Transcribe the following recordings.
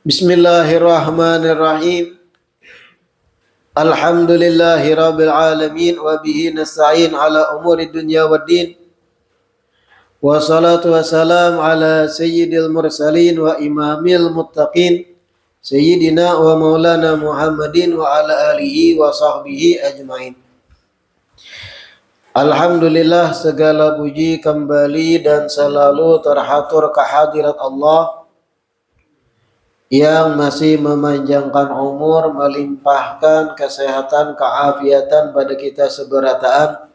Bismillahirrahmanirrahim. Alhamdulillahirabbil alamin wa bihi nasta'in ala umuri dunya waddin. Wassalatu wassalam ala sayyidil mursalin wa imamil muttaqin sayyidina wa maulana Muhammadin wa ala alihi wa sahbihi ajmain. Alhamdulillah, segala puji kembali dan selalu terhatur kehadirat Allah yang masih memanjangkan umur, melimpahkan kesehatan, keafiatan pada kita seberataan,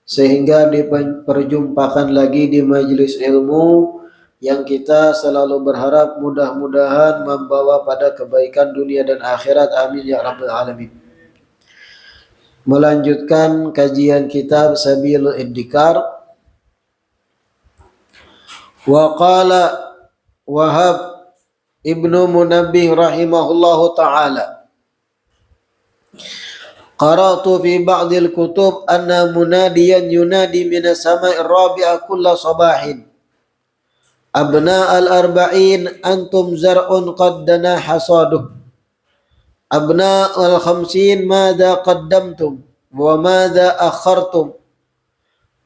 sehingga diperjumpakan lagi di majelis ilmu yang kita selalu berharap mudah-mudahan membawa pada kebaikan dunia dan akhirat. Amin ya rabbal alamin. Melanjutkan kajian kitab Sabilul Iddikar. Wa qala Wahab Ibnu Munabbih rahimahullahu ta'ala, qara'tu fi ba'dil kutub anna munadiyan yunadi minas sama'i rabi'a kulla sabahin abna al-arba'in antum zar'un qad dana hasaduh, abna al-khamsin madha qaddamtum wa madha akhartum,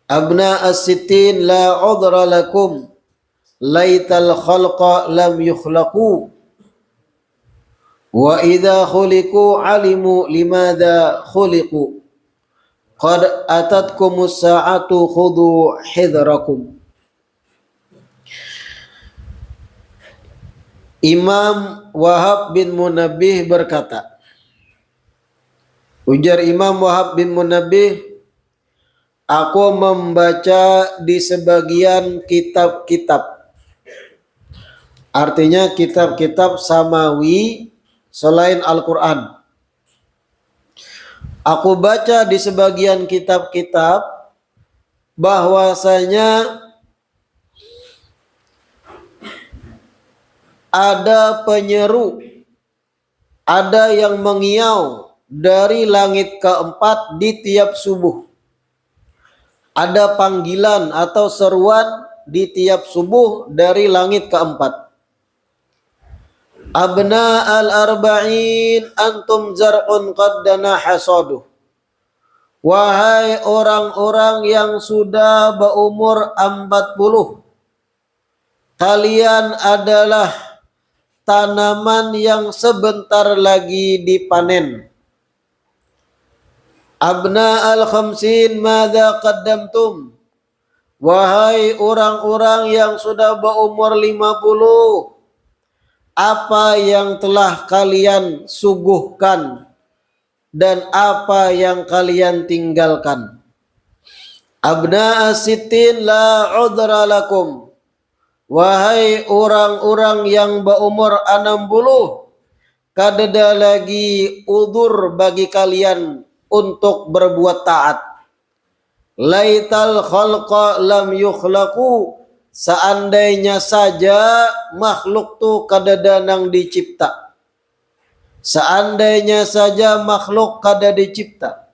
abna as-sittin la udra lakum laital khalqa lam yukhlaqu wa idza khuliqu alimu limadha khuliqu qad atatkumus sa'atu khudhu hidrakum. Imam Wahab bin Munabbih berkata, ujar Imam Wahab bin Munabbih, aku membaca di sebagian kitab-kitab, artinya kitab-kitab samawi selain Al-Quran. Aku baca di sebagian kitab-kitab bahwasanya ada penyeru, ada yang mengiau dari langit keempat di tiap subuh. Ada panggilan atau seruan di tiap subuh dari langit keempat. Abna al-arba'in antum zar'un qad dana hasaduh. Wahai orang-orang yang sudah berumur 40, kalian adalah tanaman yang sebentar lagi dipanen. Abna al-khamsin madza qaddamtum. Wahai orang-orang yang sudah berumur 50, apa yang telah kalian suguhkan dan apa yang kalian tinggalkan. Abna as-sittin la udra lakum. Wahai orang-orang yang berumur 60, kadada lagi udzur bagi kalian untuk berbuat taat. Laital khalqa lam yukhlaqu, seandainya saja makhluk tu kada nang dicipta. Seandainya saja makhluk kada dicipta.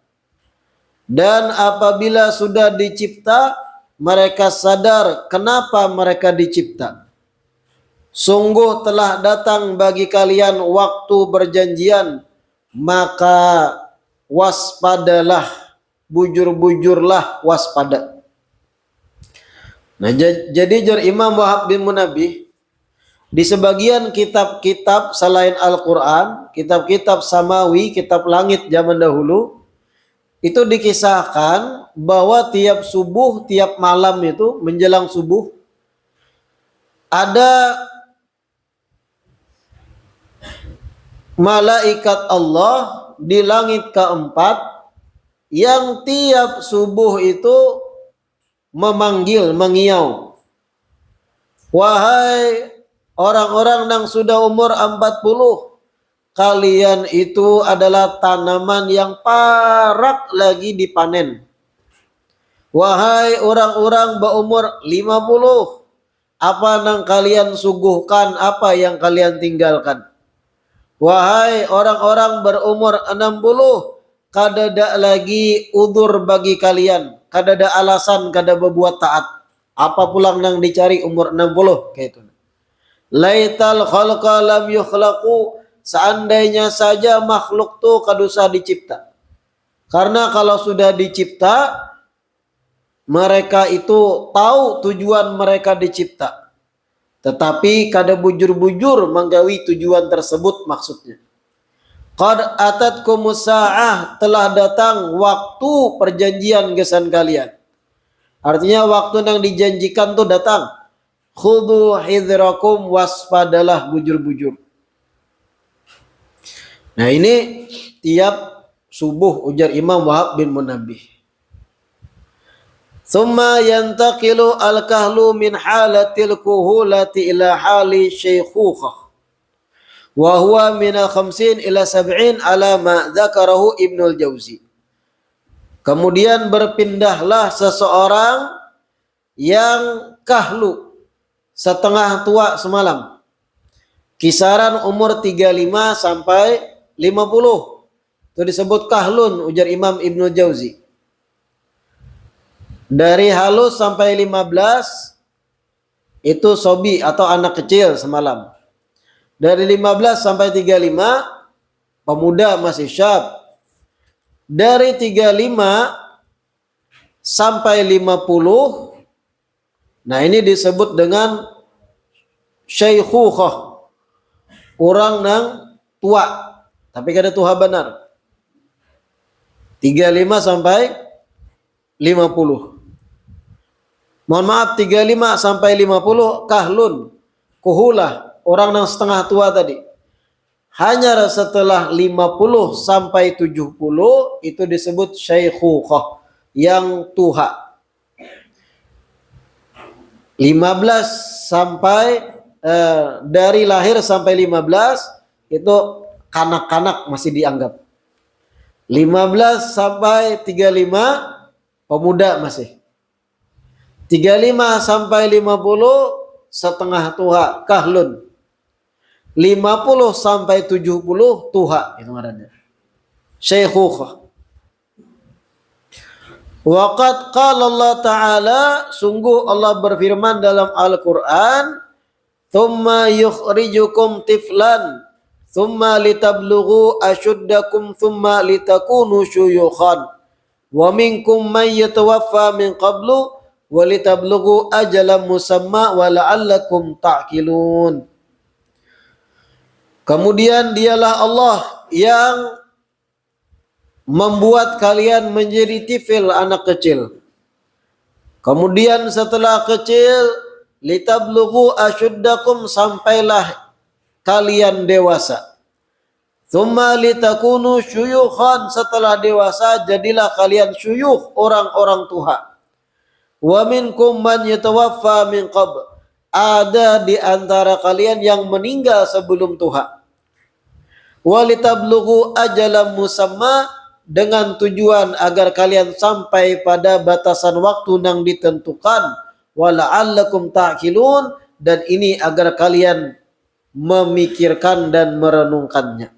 Dan apabila sudah dicipta, mereka sadar kenapa mereka dicipta. Sungguh telah datang bagi kalian waktu berjanjian, maka waspadalah, bujur-bujurlah waspada. Nah, jadi jar Imam Wahab bin Munabbih, di sebagian kitab-kitab selain Al-Quran, kitab-kitab samawi, kitab langit zaman dahulu, itu dikisahkan bahwa tiap subuh, tiap malam itu menjelang subuh, ada malaikat Allah di langit keempat yang tiap subuh itu memanggil, mengiau, wahai orang-orang yang sudah umur 40, kalian itu adalah tanaman yang parak lagi dipanen. Wahai orang-orang berumur 50, apa yang kalian suguhkan, apa yang kalian tinggalkan. Wahai orang-orang berumur 60, kadada lagi udzur bagi kalian, kadada alasan kada berbuat taat. Apa pulang nang dicari umur 60 kayak itu. Laital khalqa lam yukhlaqu, seandainya saja makhluk tuh kadusa dicipta. Karena kalau sudah dicipta, mereka itu tahu tujuan mereka dicipta. Tetapi kada bujur-bujur menggawi tujuan tersebut maksudnya. Qad atatkumus sa'ah, telah datang waktu perjanjian gesan kalian. Artinya waktu yang dijanjikan tuh datang. Khudhu hidrakum, waspadalah bujur-bujur. Nah ini tiap subuh ujar Imam Wahab bin Munabbih. Thumma yantaqilu al-kahlu min halatil kuhulati ila hali syaykhukhah. Wa huwa min al-khamsin ila sab'in ala ma dzakarahu Ibnul Jauzi. Kemudian berpindahlah seseorang yang kahlu, setengah tua semalam. Kisaran umur 35 sampai 50. Itu disebut kahlun ujar Imam Ibnul Jauzi. Dari halus sampai 15 itu sobi atau anak kecil semalam. Dari 15 sampai 35 pemuda masih syab. Dari 35 sampai 50, nah ini disebut dengan syaykhukhah, orang nang tua tapi kada tua benar. 35 sampai 50. Mohon maaf, 35 sampai 50 kahlun, kuhulah, orang yang setengah tua tadi. Hanya setelah 50 sampai 70 itu disebut syaykhukhah, yang tua. 15 sampai dari lahir sampai 15 itu kanak-kanak masih dianggap. 15 sampai 35 pemuda masih. 35 sampai 50 setengah tua, kahlun. 50 sampai 70 tua itu ngarannya. Syaykhukhah. Waqad qala Allah Ta'ala, sungguh Allah berfirman dalam Al-Qur'an, "Tsumma yukhrijukum tiflan, tsumma litablughu ashuddakum, tsumma litakunu syuyukhan, wa minkum man yatawaffa min qablu, wa litablughu ajalan musamma wa la'allakum ta'qilun." Kemudian dialah Allah yang membuat kalian menjadi tifil, anak kecil. Kemudian setelah kecil, litablughu asyuddakum, sampailah kalian dewasa. Tsumma litakunu syuyukhan, setelah dewasa jadilah kalian syuyukh, orang-orang tua. Wa minkum man yatawaffa min qabl, ada di antara kalian yang meninggal sebelum tua. Wa litablughu ajalan musamma, dengan tujuan agar kalian sampai pada batasan waktu yang ditentukan. Wa la'allakum ta'qilun, dan ini agar kalian memikirkan dan merenungkannya.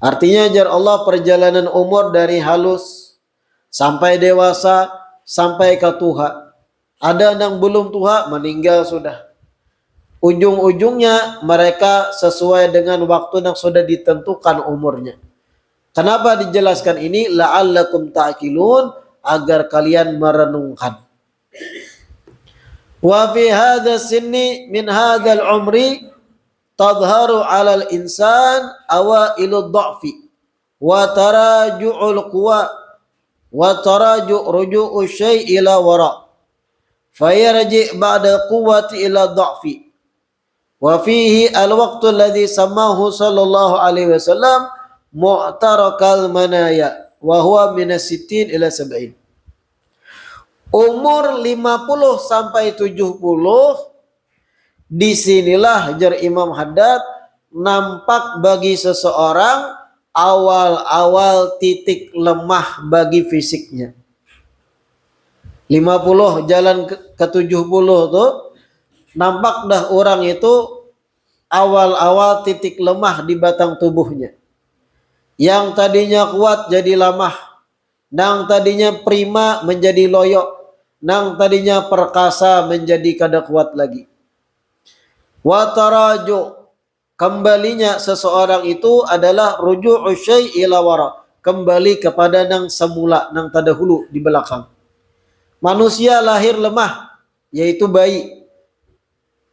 Artinya jar Allah, perjalanan umur dari halus sampai dewasa sampai ke tua. Ada yang belum tua meninggal sudah. Ujung-ujungnya mereka sesuai dengan waktu yang sudah ditentukan umurnya. Kenapa dijelaskan ini? La'allakum ta'qilun, agar kalian merenungkan. Wa fi hadha sinni min hadzal umri tadharu 'alal insan awailud dha'fi wa taraju'ul quwa wa ruju'u syai' ila wara, fayarji' ba'da quwwati ila dha'fi. Wa fihi al-waqtu alladhi samahu sallallahu alaihi wasallam mu'tarakal manaya wa huwa minas sittin ila sab'in. Umur 50 sampai 70, disinilah jar Imam Haddad nampak bagi seseorang awal-awal titik lemah bagi fisiknya. 50 jalan ke 70 tuh nampak dah orang itu awal-awal titik lemah di batang tubuhnya. Yang tadinya kuat jadi lemah, nang tadinya prima menjadi loyok, nang tadinya perkasa menjadi kada kuat lagi. Wa taraju, kembalinya seseorang itu adalah ruju'u syai' ila wara, kembali kepada nang semula, nang terdahulu di belakang. Manusia lahir lemah, yaitu bayi.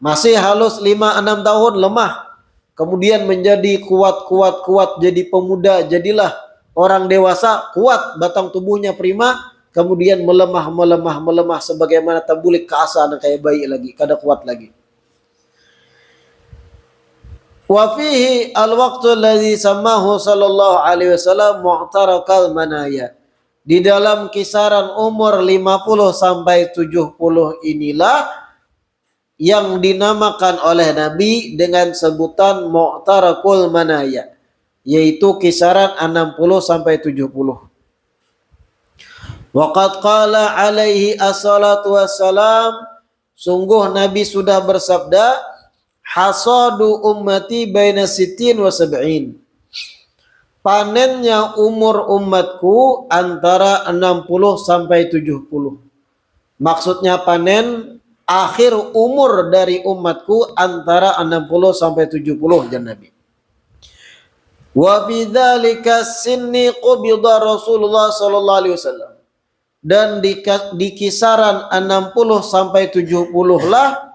Masih halus 5-6 tahun lemah. Kemudian menjadi kuat, jadi pemuda, jadilah orang dewasa, kuat, batang tubuhnya prima, kemudian melemah sebagaimana tabulik ke asa, kayak bayi lagi, kada kuat lagi. Wa fihi al-waqtu alladhi sammahu sallallahu alaihi wasallam mu'tarakal manaya. Di dalam kisaran umur 50 sampai 70 inilah yang dinamakan oleh Nabi dengan sebutan mu'tarakul manaya, yaitu kisaran 60 sampai 70. Waqad qala alaihi assalatu wassalam, sungguh Nabi sudah bersabda, hasadu ummati baina sittin wa sab'in, panennya umur umatku antara 60 sampai 70. Maksudnya panen akhir umur dari umatku antara 60 sampai 70, jan Nabi. Wa bidzalika sinni qubida Rasulullah sallallahu alaihi wasallam, dan di kisaran 60 sampai 70 lah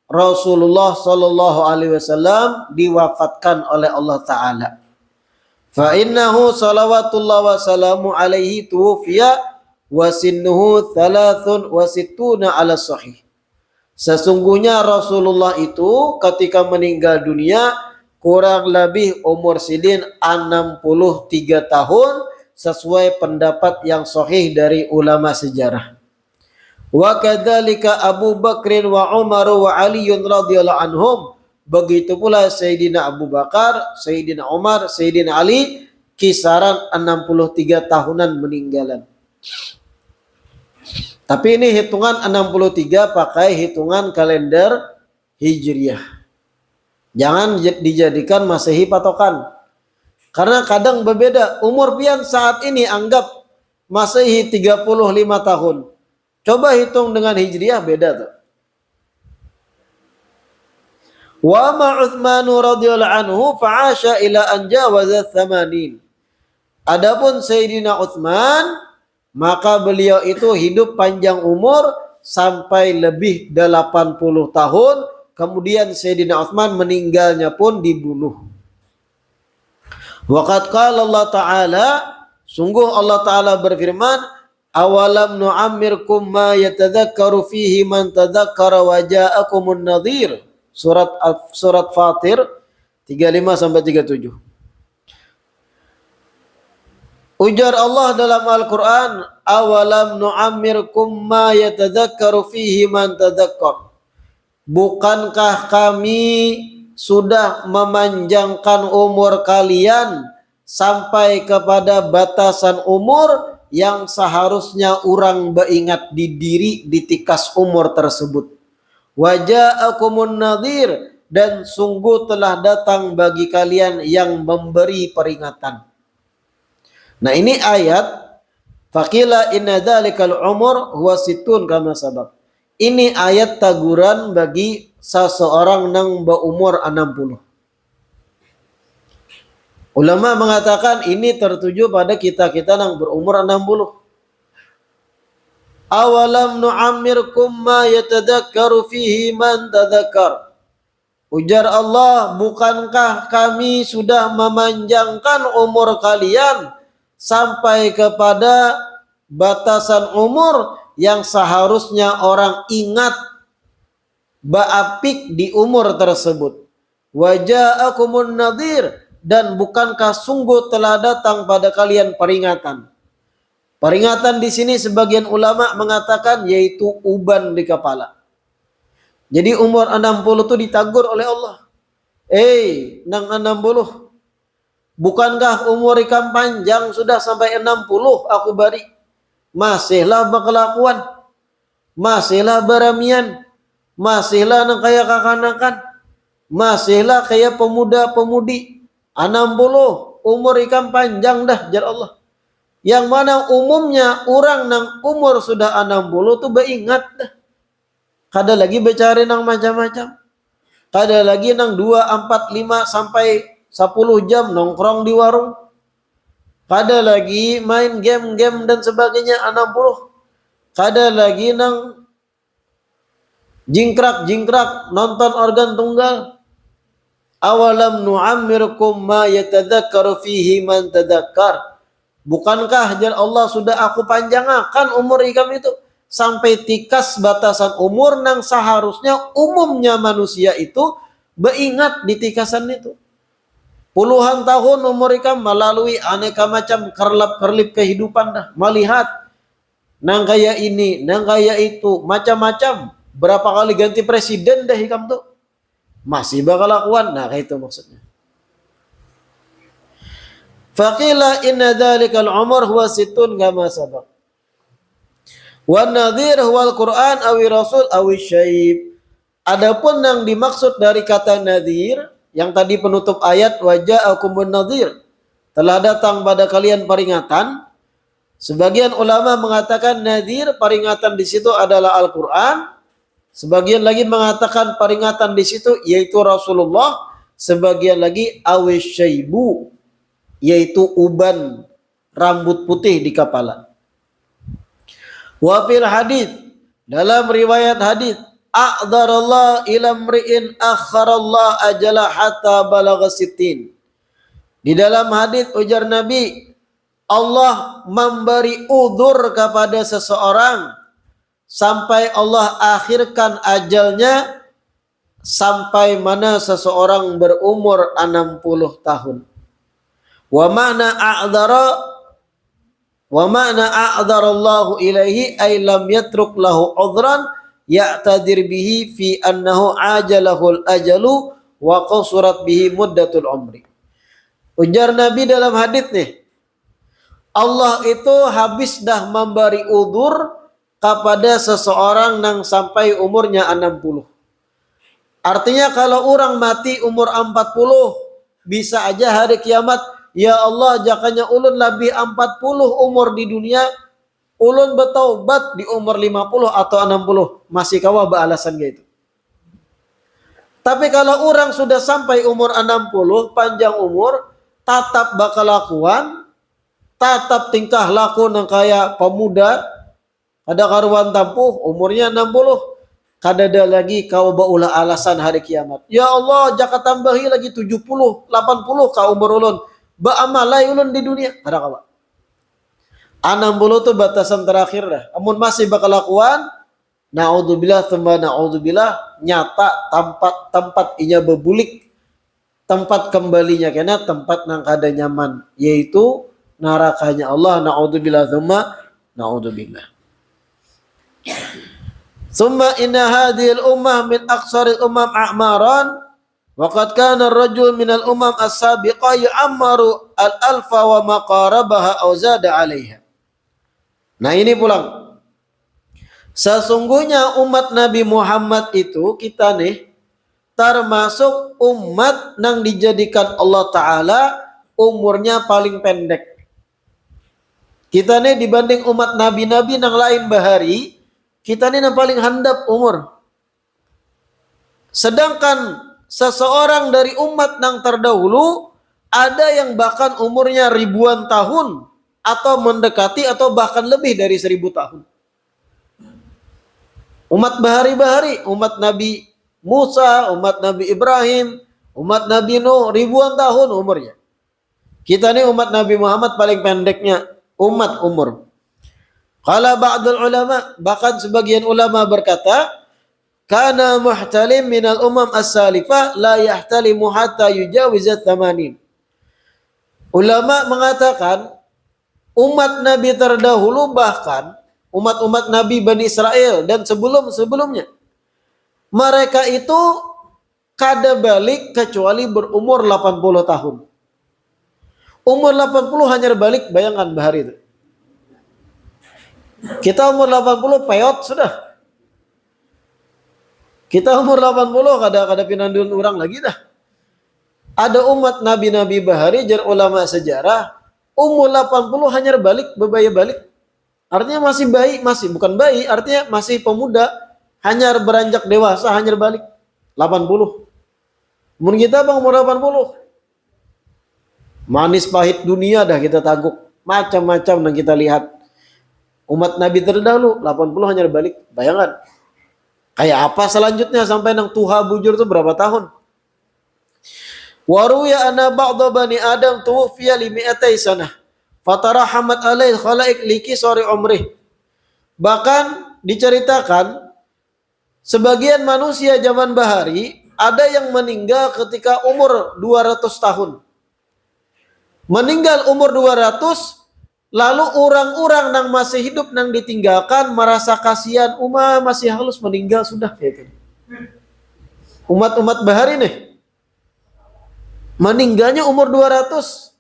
Rasulullah sallallahu alaihi wasallam diwafatkan oleh Allah taala. Fa innahu salawatullah wa salamu alaihi tuwfiya wa sinnuhu 63 ala sahih. Sesungguhnya Rasulullah itu ketika meninggal dunia kurang lebih umur sidin 63 tahun sesuai pendapat yang sahih dari ulama sejarah. Wa kadzalika Abu Bakrin wa Umar wa Ali radhiyallahu anhum, begitu pula Sayyidina Abu Bakar, Sayyidina Umar, Sayyidina Ali kisaran 63 tahunan meninggalan. Tapi ini hitungan 63 pakai hitungan kalender Hijriah. Jangan dijadikan Masehi patokan. Karena kadang berbeda. Umur pian saat ini anggap Masehi 35 tahun. Coba hitung dengan Hijriah, beda tuh. Wa ma Utsman radhiyallahu anhu fa'asha ila an jawaza 80. Adapun Sayyidina Utsman, maka beliau itu hidup panjang umur sampai lebih 80 tahun. Kemudian Sayyidina Utsman meninggalnya pun dibunuh. Waqad qala Allah Ta'ala, sungguh Allah Ta'ala berfirman, awalam nu'ammirkum ma yatadzakkaru fihi man tadzakkara wa ja'akumun nadhir. Surat Fatir 35 sampai 37. Ujar Allah dalam Al-Quran, awalam nu'ammirkum ma yatadzakkaru fihi man tadzakkar. Bukankah kami sudah memanjangkan umur kalian sampai kepada batasan umur yang seharusnya orang beringat di diri di tikas umur tersebut. Waja'akumun nadhir, dan sungguh telah datang bagi kalian yang memberi peringatan. Nah ini ayat faqila inna dzalikal umur huwa sittun kama sabab. Ini ayat taguran bagi seseorang yang berumur 60. Ulama mengatakan ini tertuju pada kita-kita yang berumur 60. Awalam nu'ammirkum ma yatadzakkaru fihi man tadzakkar. Ujar Allah, bukankah kami sudah memanjangkan umur kalian sampai kepada batasan umur yang seharusnya orang ingat ba'apik di umur tersebut. Waja'akumun nadhir, dan bukankah sungguh telah datang pada kalian peringatan. Peringatan di sini sebagian ulama mengatakan yaitu uban di kepala. Jadi umur 60 itu ditagur oleh Allah. Nang 60. Bukankah umur ikam panjang sudah sampai 60 aku bari. Masihlah berkelakuan. Masihlah beramian. Masihlah nang kaya kakanakan. Masihlah kaya pemuda-pemudi. 60 umur ikam panjang dah jar Allah. Yang mana umumnya orang nang umur sudah 60 tuh beingat dah. Kada lagi bicara nang macam-macam. Kada lagi nang 2, 4, 5 sampai 10 jam nongkrong di warung. Kada lagi main game-game dan sebagainya 60. Kada lagi nang jingkrak-jingkrak nonton organ tunggal. Awalam nu'ammirkum ma yatadzakkaru fihi man tadzakkar. Bukankah jar Allah sudah aku panjangkan umur ikam itu sampai tikas batasan umur nang seharusnya umumnya manusia itu beingat di tikasan itu. Puluhan tahun umur ikam melalui aneka macam kerlap-kerlip kehidupan dah, melihat nang kaya ini, nang kaya itu, macam-macam. Berapa kali ganti presiden dah ikam tuh. Masih bakal lakuan. Nah, kayak itu maksudnya. Faqila inna dhalikal umur huwa situn kama sabaq. Wan nadhir huwal Qur'an awi rasul awi syaib. Adapun yang dimaksud dari kata nadhir yang tadi penutup ayat waja'akumun nadhir, telah datang pada kalian peringatan. Sebagian ulama mengatakan nadhir peringatan di situ adalah Al-Qur'an. Sebagian lagi mengatakan peringatan di situ yaitu Rasulullah. Sebagian lagi awi syaibu, yaitu uban rambut putih di kepala. Wa fil hadits, dalam riwayat hadits, a'dzarallah ila mri'in akharallah ajala hatta balagha sittin. Di dalam hadits ujar Nabi, Allah memberi udzur kepada seseorang sampai Allah akhirkan ajalnya sampai mana seseorang berumur 60 tahun. Wa ma'na a'dzarallahu ilaihi ay lam yatruk lahu udhran ya'tadir bihi fi annahu ajalahul ajalu wa qasurat bihi muddatul umri. Ujar Nabi dalam hadis nih, Allah itu habis dah memberi udzur kepada seseorang yang sampai umurnya 60. Artinya kalau orang mati umur 40, bisa aja hari kiamat, ya Allah jakanya ulun lebih 40 umur di dunia, ulun bertaubat di umur 50 atau 60. Masih kawah beralasan gitu. Tapi kalau orang sudah sampai umur 60, panjang umur, tatap bakal lakuan, tatap tingkah laku yang kayak pemuda, ada karuan tampuh, umurnya 60. Kadada lagi kau baulah alasan hari kiamat. Ya Allah, jaka tambahi lagi 70, 80 kau umur ulun. Ba'amalai ulun di dunia. Ada kawan. 60 tu batasan terakhir dah. Amun masih bakal lakuan, na'udzubillah thumma na'udzubillah, nyata tempat inya bebulik, tempat kembalinya kena tempat nang kada nyaman, yaitu nerakanya Allah. Na'udzubillah thumma na'udzubillah. Summa inna hadhil ummah min aqsaril umam a'maran wa qad kana ar-rajul min al-umam as-sabiqah ya'ammaru al-alfa wa ma qarabaha aw zada 'alaiha. Nah, ini pulang. Sesungguhnya umat Nabi Muhammad itu kita nih termasuk umat yang dijadikan Allah Ta'ala umurnya paling pendek. Kita nih dibanding umat nabi-nabi yang lain bahari, kita nih yang paling handap umur. Sedangkan seseorang dari umat yang terdahulu ada yang bahkan umurnya ribuan tahun atau mendekati atau bahkan lebih dari 1000 tahun. Umat bahari-bahari, umat Nabi Musa, umat Nabi Ibrahim, umat Nabi Nuh, ribuan tahun umurnya. Kita nih umat Nabi Muhammad paling pendeknya umat umur. Qala ba'dul ulama, bahkan sebagian ulama berkata, kana muhtalim minal umam as-salifah la yahtalimu hatta yujawizat 80. Ulama mengatakan umat Nabi terdahulu, bahkan umat-umat Nabi Bani Israel dan sebelum-sebelumnya, mereka itu kada balik kecuali berumur 80 tahun. Umur 80 hanya balik, bayangkan bahari itu. Kita umur 80 peot sudah. Kita umur 80 kada pinandun orang lagi dah. Ada umat nabi-nabi bahari jar ulama sejarah umur 80 hanya balik, bebaya balik. Artinya masih bayi, bukan bayi, artinya masih pemuda, hanya beranjak dewasa hanya balik 80. Mun kita bang umur 80. Manis pahit dunia dah kita taguk. Macam-macam yang kita lihat. Umat Nabi terdahulu 80 hanya balik. Bayangkan. Kayak apa selanjutnya sampai nang tuha bujur itu berapa tahun? Waruya anna ba'da bani Adam tuwfiya li mi'atai sanah. Fatarahamat alaih khalaik liki sori umrih. Bahkan diceritakan sebagian manusia zaman bahari ada yang meninggal ketika umur 200 tahun. Meninggal umur 200, lalu orang-orang yang masih hidup yang ditinggalkan merasa kasihan, masih halus meninggal sudah kayak gitu. Umat-umat bahari nih meninggalnya umur 200.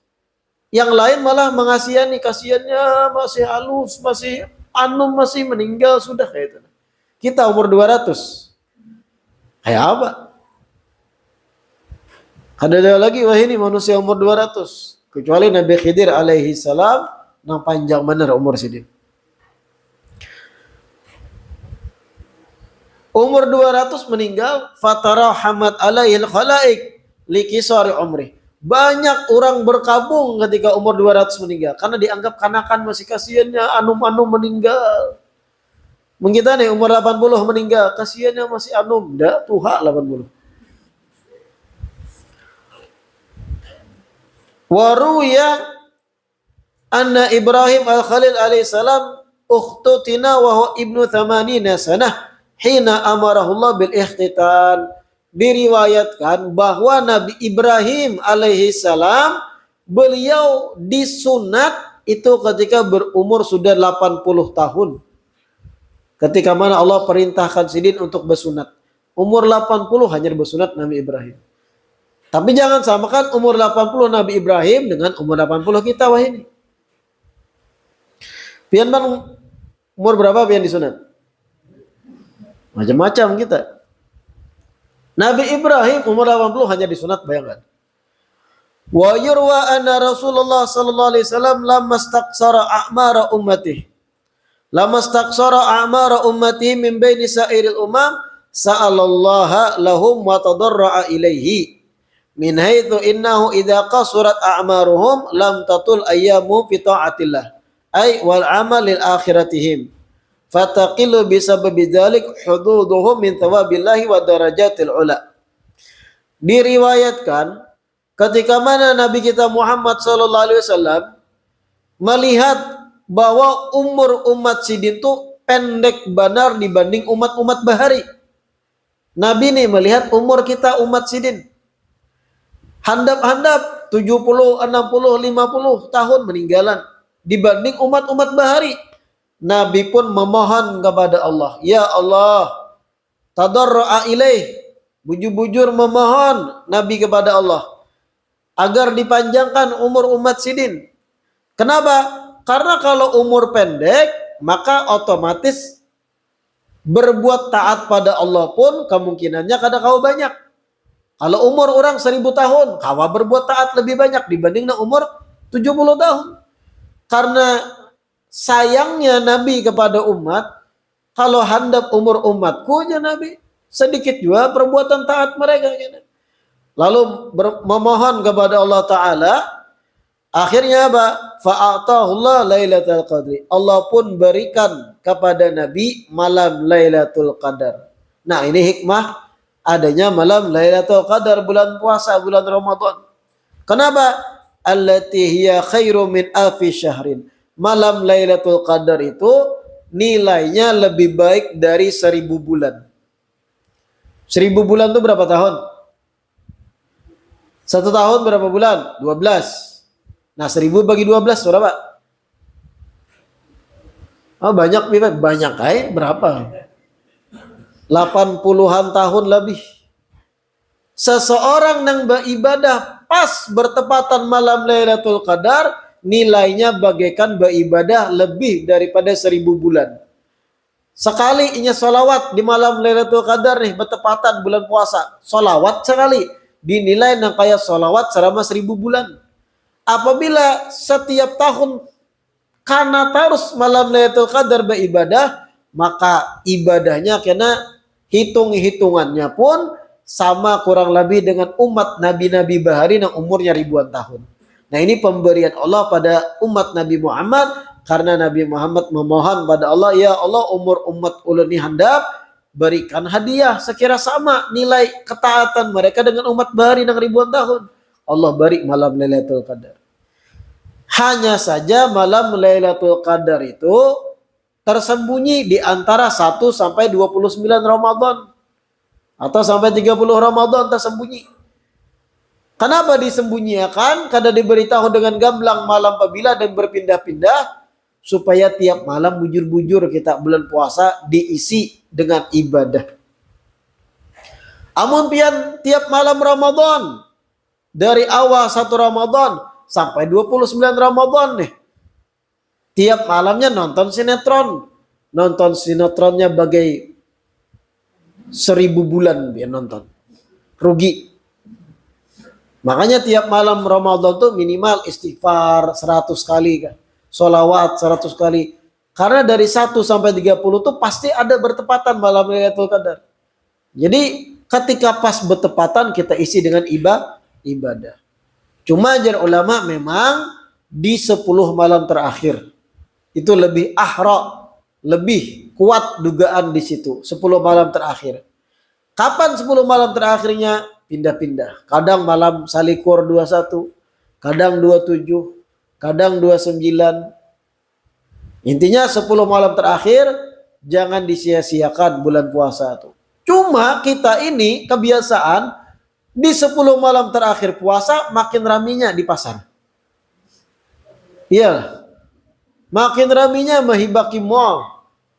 Yang lain malah mengasihani, kasihannya masih halus, masih masih meninggal sudah kayak itu. Kita umur 200. Kayak apa? Ada lagi wah ini manusia umur 200. Kecuali Nabi Khidir alaihi salam yang panjang benar umur sidin. Umur 200 meninggal, fatarahamat alaihil khalaik likisari umri. Banyak orang berkabung ketika umur 200 meninggal karena dianggap kanakan masih kasihannya anum-anum meninggal. Mengita nih umur 80 meninggal, kasihannya masih anum, dah tuha 80. Waruya anna Ibrahim al-Khalil alaihissalam ukhtutina wa huwa ibnu 80 sanah hina amarahullah bil ikhtitan. Diriwayatkan bahwa Nabi Ibrahim alaihissalam beliau disunat itu ketika berumur sudah 80 tahun. Ketika mana Allah perintahkan sidin untuk bersunat. Umur 80 hanya bersunat Nabi Ibrahim. Tapi jangan samakan umur 80 Nabi Ibrahim dengan umur 80 kita wah ini. Pian bang umur berapa pian disunat? Macam-macam kita. Nabi Ibrahim umur 80 hanya disunat, bayangkan. Wa yurwa anna Rasulullah sallallahu alaihi wasallam lamma istaqsara a'mara ummatihi. Lamma istaqsara a'mara ummatihi min baini sa'iril umam sa'alallaha lahum wa tadarra'a ilaihi. Min haitsu innahu idza qasurat a'maruhum lam tatul ayyamu fi ta'atillah. Ay wal amal lil akhiratihim. Fataqilu bisababi dzalik hududuhum min thawabillahi wa darajatil ula. Diriwayatkan ketika mana Nabi kita Muhammad sallallahu alaihi wasallam melihat bahwa umur umat sidin itu pendek benar dibanding umat-umat bahari. Nabi nih melihat umur kita umat sidin handap-handap 70, 60, 50 tahun meninggalan dibanding umat-umat bahari. Nabi pun memohon kepada Allah, ya Allah, tadarru'a ilaih, bujur-bujur memohon Nabi kepada Allah agar dipanjangkan umur umat sidin. Kenapa? Karena kalau umur pendek maka otomatis berbuat taat pada Allah pun kemungkinannya kada kau banyak. Kalau umur orang 1000 tahun, kawa berbuat taat lebih banyak dibanding umur 70 tahun. Karena sayangnya Nabi kepada umat, kalau handap umur umatku aja Nabi, sedikit juga perbuatan taat mereka. Lalu memohon kepada Allah Ta'ala, akhirnya apa? Fa'atahullah Lailatul Qadri. Allah pun berikan kepada Nabi malam Lailatul Qadar. Nah ini hikmah adanya malam Lailatul Qadar, bulan puasa, bulan Ramadan. Kenapa? Allati hiya khairu min alfi syahrin. Malam Lailatul Qadar itu nilainya lebih baik dari 1000 bulan. 1000 bulan itu berapa tahun? 1 tahun berapa bulan? 12. Nah 1000 bagi 12 berapa? Oh banyak, banyak berapa? 80-an tahun lebih. Seseorang yang beribadah pas bertepatan malam Lailatul Qadar nilainya bagaikan beribadah lebih daripada 1000 bulan. Sekali inya solawat di malam Lailatul Qadar nih bertepatan bulan puasa, solawat sekali dinilai yang kayak solawat selama 1000 bulan. Apabila setiap tahun karena terus malam Lailatul Qadar beribadah, maka ibadahnya kena hitung-hitungannya pun sama kurang lebih dengan umat nabi-nabi bahari yang umurnya ribuan tahun. Nah, ini pemberian Allah pada umat Nabi Muhammad karena Nabi Muhammad memohon pada Allah, ya Allah, umur umat ulun ini handap, berikan hadiah sekira sama nilai ketaatan mereka dengan umat bahari yang ribuan tahun. Allah beri malam Lailatul Qadar. Hanya saja malam Lailatul Qadar itu tersembunyi di antara 1 sampai 29 Ramadan atau sampai 30 Ramadan tersembunyi. Kenapa disembunyikan? Karena diberitahu dengan gamblang malam pabila dan berpindah-pindah supaya tiap malam bujur-bujur kita bulan puasa diisi dengan ibadah. Amun pian tiap malam Ramadan dari awal 1 Ramadan sampai 29 Ramadan nih. Tiap malamnya nonton sinetron. Nonton sinetronnya bagai 1000 bulan biar nonton. Rugi. Makanya tiap malam Ramadan tuh minimal istighfar 100 kali kan. Sholawat 100 kali. Karena dari 1 sampai 30 tuh pasti ada bertepatan malam Lailatul Qadar. Jadi ketika pas bertepatan kita isi dengan ibadah. Cuma ajar ulama memang di 10 malam terakhir. Itu lebih ahra, lebih kuat dugaan di situ. 10 malam terakhir. Kapan 10 malam terakhirnya? Pindah-pindah. Kadang malam Salikur 21, kadang 27, kadang 29. Intinya 10 malam terakhir jangan disia-siakan bulan puasa itu. Cuma kita ini kebiasaan di 10 malam terakhir puasa makin raminya di pasar. Iya. Makin raminya mahibaki mall,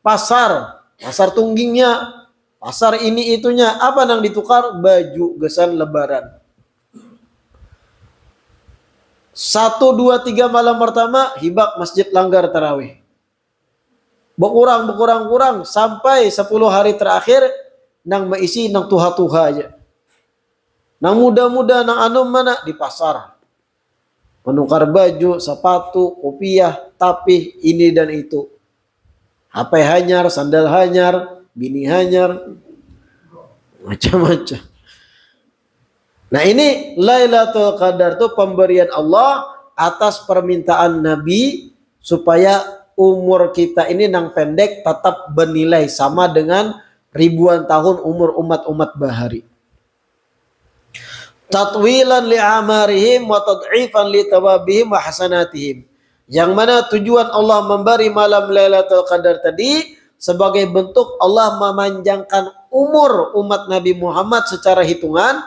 pasar tunggingnya, pasar ini itunya, apa nang ditukar? Baju gesan lebaran. 1, 2, 3 malam pertama hibak masjid langgar tarawih. Berkurang sampai 10 hari terakhir nang meisi nang tuha-tuha aja. Nang muda-muda nang anum mana di pasar. Menukar baju, sepatu, kopiah, tapih, ini dan itu. HP hanyar, sandal hanyar, bini hanyar, macam-macam. Nah, ini Lailatul Qadar itu pemberian Allah atas permintaan Nabi supaya umur kita ini nang pendek tetap bernilai sama dengan ribuan tahun umur umat-umat bahari. Tatwilan li'amarihim wa tad'ifan li tawabihim wa hasanatihim. Yang mana tujuan Allah memberi malam Lailatul Qadar tadi sebagai bentuk Allah memanjangkan umur umat Nabi Muhammad secara hitungan,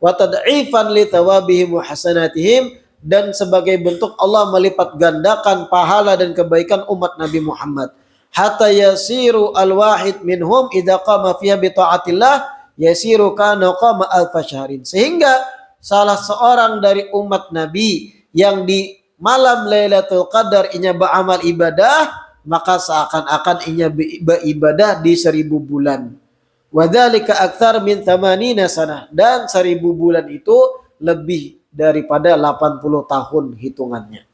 wa tad'ifan li tawabihim wa hasanatihim, dan sebagai bentuk Allah melipat gandakan pahala dan kebaikan umat Nabi Muhammad. Hatta yasiru al-wahid minhum idza qama fiha bi ta'atillah yasiru kana qama alf syahrin. Sehingga salah seorang dari umat Nabi yang di malam Lailatul Qadar inya beramal ibadah, maka seakan-akan inya beribadah di 1000 bulan. Wadzalika aktsar min 80 sanah, dan 1000 bulan itu lebih daripada 80 tahun hitungannya.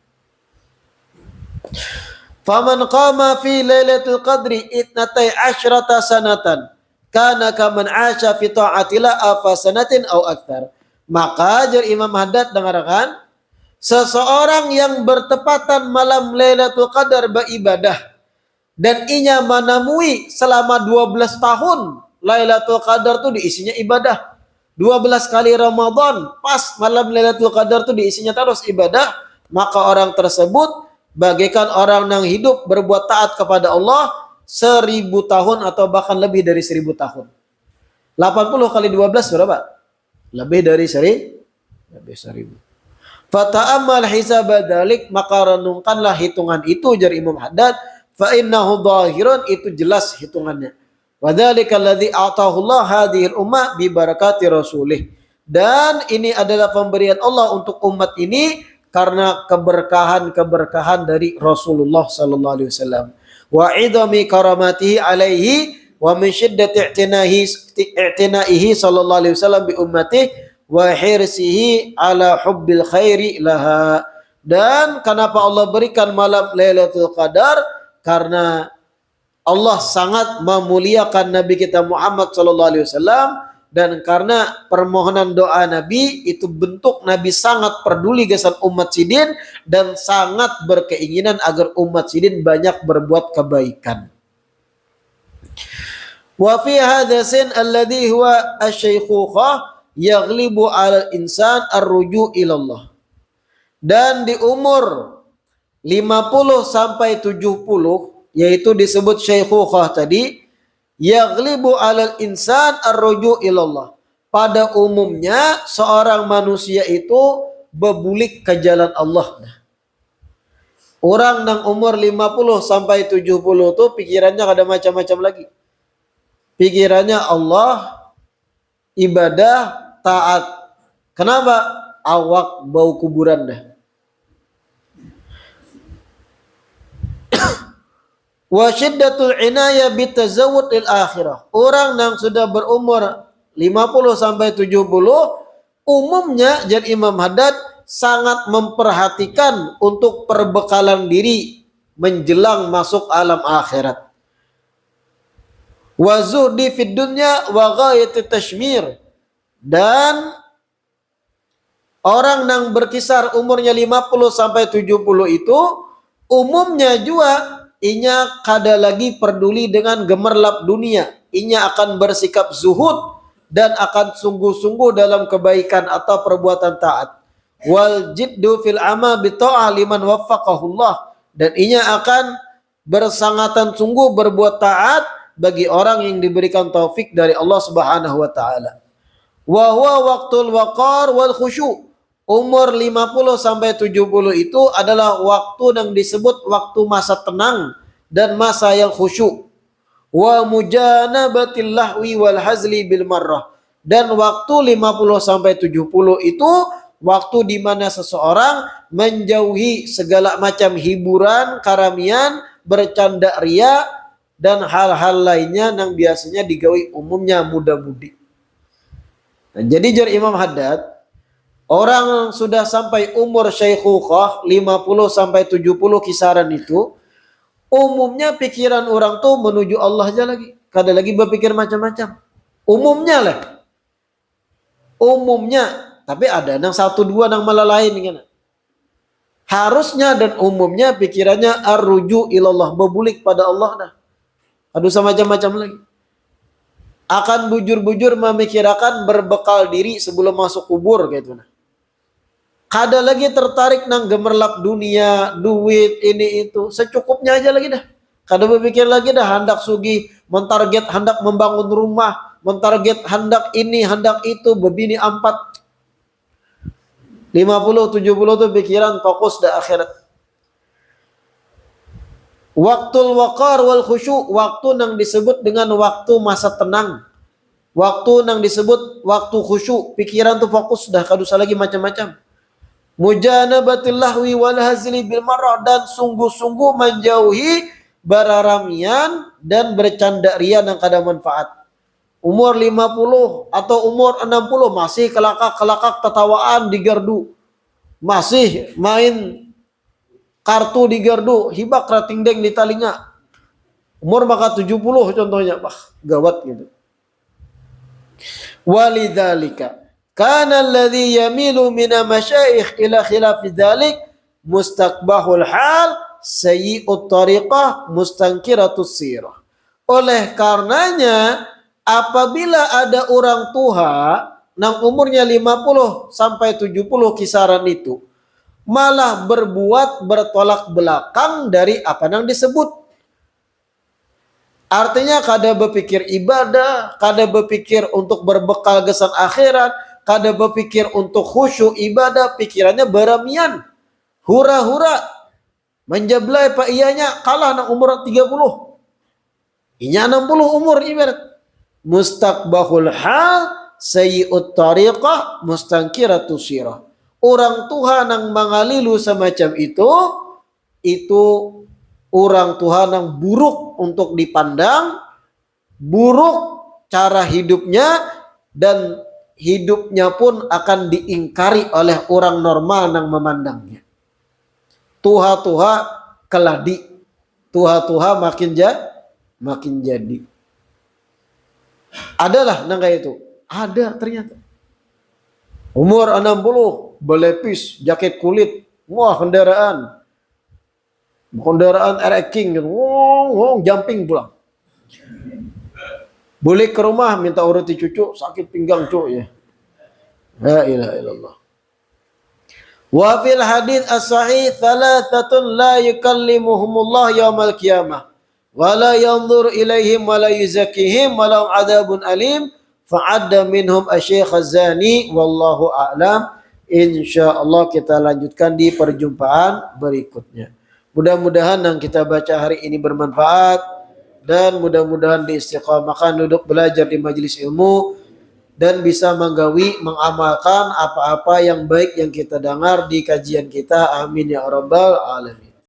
Faman qama fi Lailatul Qadri itnatai asyrata sanatan kana kaman asya fi ta'atillah afa sanatin au aktsar. Maka jar Imam Haddad dengarkan, seseorang yang bertepatan malam Lailatul Qadar beribadah dan inya menemui selama 12 tahun Lailatul Qadar tuh diisinya ibadah. 12 kali Ramadan pas malam Lailatul Qadar tuh diisinya terus ibadah, maka orang tersebut bagaikan orang yang hidup berbuat taat kepada Allah 1000 tahun atau bahkan lebih dari 1000 tahun. 80 kali 12 berapa? Lebih dari 1000. Fata'ammal hisab dzalik, maka renungkanlah hitungan itu jar Imam Haddad, fa innahu dhahirun, itu jelas hitungannya. Wa dzalika alladzi a'tahu Allah hadhil ummah bi barakati rasulih. Dan ini adalah pemberian Allah untuk umat ini karena keberkahan-keberkahan dari Rasulullah sallallahu alaihi wasallam. Wa idami karamatihi alaihi wa min syiddati i'tina'ihi sallallahu alaihi wasallam bi ummatihi wa hirsihi ala hubbil khairi laha. Dan kenapa Allah berikan malam Lailatul Qadar? Karena Allah sangat memuliakan Nabi kita Muhammad sallallahu alaihi wasallam dan karena permohonan doa Nabi itu bentuk Nabi sangat peduli gesan umat sidin dan sangat berkeinginan agar umat sidin banyak berbuat kebaikan. Wa fi hadasin alladhi huwa asy-syaikhukhah yaghlibu 'alal insan ar-ruju' ila Allah. Dan di umur 50 sampai 70 yaitu disebut syaikhukhah tadi, yaghlibu 'alal insan ar-ruju' ila Allah. Pada umumnya seorang manusia itu bebulik ke jalan Allah. Orang yang umur 50 sampai 70 tuh pikirannya ada macam-macam lagi. Pikirannya Allah, ibadah, taat. Kenapa? Awak bau kuburan dah. Wa syiddatul inayah bitazawwud lil akhirah. Orang yang sudah berumur 50 sampai 70 umumnya jadi Imam Haddad sangat memperhatikan untuk perbekalan diri menjelang masuk alam akhirat. Wa zuhdi fid dunya wa ghayati tashmir. Dan orang yang berkisar umurnya 50 sampai 70 itu umumnya juga inya kada lagi peduli dengan gemerlap dunia. Inya akan bersikap zuhud dan akan sungguh-sungguh dalam kebaikan atau perbuatan taat. Wal jiddu fil amal bi ta'ah liman waffaqahullah. Dan inya akan bersangatan sungguh berbuat taat bagi orang yang diberikan taufik dari Allah Subhanahu wa taala. Wa huwa waqtul waqar wal khusyu'. Umur 50 sampai 70 itu adalah waktu yang disebut waktu masa tenang dan masa yang khusyuk. Wa mujanabatil lahwi wal hazli bil marrah. Dan waktu 50 sampai 70 itu waktu di mana seseorang menjauhi segala macam hiburan, karamian, bercanda ria dan hal-hal lainnya yang biasanya digawi umumnya muda-mudi. Nah, jadi jar Imam Haddad, orang sudah sampai umur syaikhukhah 50 sampai 70 kisaran itu umumnya pikiran orang tuh menuju Allah aja lagi. Kada lagi berpikir macam-macam. Umumnya lah. Umumnya. Tapi ada yang satu dua yang malah lain. Kan? Harusnya dan umumnya pikirannya ar-ruju ilallah. Berbulik pada Allah dah. Aduh sama macam-macam lagi. Akan bujur-bujur memikirkan berbekal diri sebelum masuk kubur. Gitu. Kada lagi tertarik nang gemerlap dunia, duit, ini itu. Secukupnya aja lagi dah. Kada berpikir lagi dah hendak sugih, mentarget hendak membangun rumah, mentarget hendak ini, hendak itu, bebini 4. 50, 70 tuh pikiran fokus dah akhirat. Waktul waqar wal khusyu', waktu yang disebut dengan waktu masa tenang. Waktu yang disebut waktu khusyuk, pikiran tuh fokus dah, kada usah lagi macam-macam. Mujanabatil lahwi wal hazli bil marrah, dan sungguh-sungguh menjauhi bararamian dan bercanda ria yang kada manfaat. Umur 50 atau umur 60 masih kelakak-kelakak tetawaan di gardu. Masih main kartu di gardu, hibak rating deng di talinga. Umur maka 70 contohnya, gawat gitu. Walidzalika kana alladhi yamilu mina masyaikh ila khilafi dzalik mustaqbahul hal sayyi'ut tariqah mustankiratus sirah. Oleh karenanya apabila ada orang tua yang umurnya 50 sampai 70 kisaran itu malah berbuat bertolak belakang dari apa yang disebut. Artinya kada berpikir ibadah, kada berpikir untuk berbekal gesan akhirat, kada berpikir untuk khusyuk ibadah, pikirannya beramian. Hura-hura. Menjablai pak ianya kalah nang umur 30. Inya 60 umur ibarat. Mustaqbahul hal sayyi'ut tariqah mustankiratus sirah. Orang Tuhan yang mengalilu semacam itu orang Tuhan yang buruk untuk dipandang, buruk cara hidupnya, dan hidupnya pun akan diingkari oleh orang normal yang memandangnya. Tuha-tuha keladi, tuha-tuha makin jadi. Adalah nang kayak itu. Ada ternyata. Umur 60, belepis, jaket kulit, wah kendaraan RX King, jumping pulang. Boleh ke rumah minta uruti cucu, sakit pinggang cuy ya. La ilaha illallah. Wa fil hadits as-sahih thalathatun la yukallimuhumullah yaumal qiyamah wa la yanzur ilaihim wa la yuzakkihim wa lahum adzabun alim fa'adda minhum asy-syaikh az-zani wallahu a'lam. Insyaallah kita lanjutkan di perjumpaan berikutnya. Mudah-mudahan yang kita baca hari ini bermanfaat dan mudah-mudahan diistiqamahkan duduk belajar di majelis ilmu dan bisa menggawi, mengamalkan apa-apa yang baik yang kita dengar di kajian kita. Amin ya rabbal alamin.